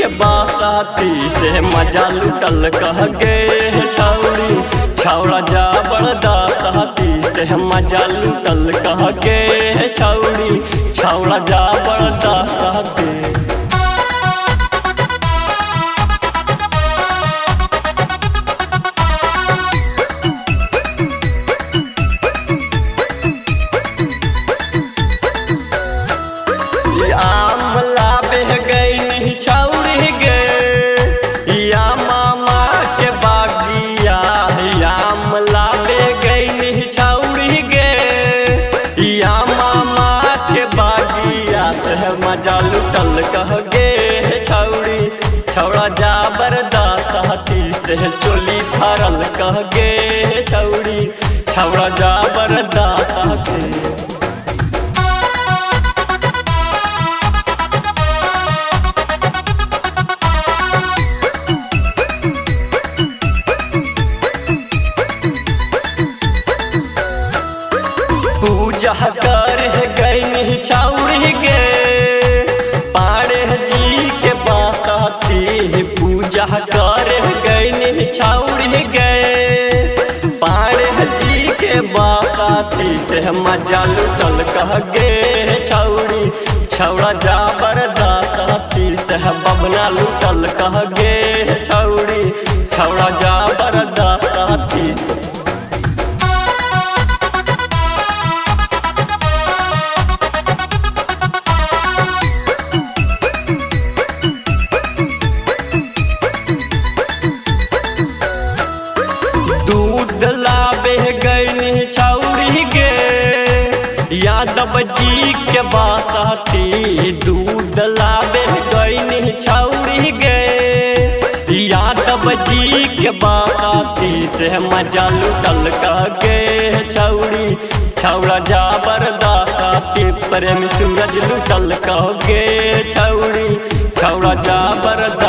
के बासाती से मजा लुटल कह गे छौड़ी। छौड़ा जा बरदासाती से मजा लुटल कह गे छौड़ी। छौड़ा जा बरदासाती आमला बह गई छौड़ी गे या मामा के बागिया। आमला बह गई छौड़ी गे या मामा के बागिया से मजा लुटल कह गे छौड़ी। छौड़ा जा बरदासाती से चोली फरल कह गे छौड़ी। छौड़ा जा बरदासाती पूजा कर गई छौड़ी गे पाड़े जी के बासाती। पूजा कर गई छौड़ी गे पाड़े जी के बासाती से मजा लुटल कह गे छौड़ी। छौड़ा जा बरदासाती से बबना लुटल कह गे छौड़ी। छौड़ा जा बरदासाती दूध लाबे गई छौड़ी गे यादव जी के बासाती। दूध लाबे गई छौड़ी गे यादव जी के बासाती से मजा लुटल कह गे छौड़ी। छौड़ा जा बरदासाती प्रेम सूरज लुटल कह गे छौड़ी। छौड़ा जा बरदा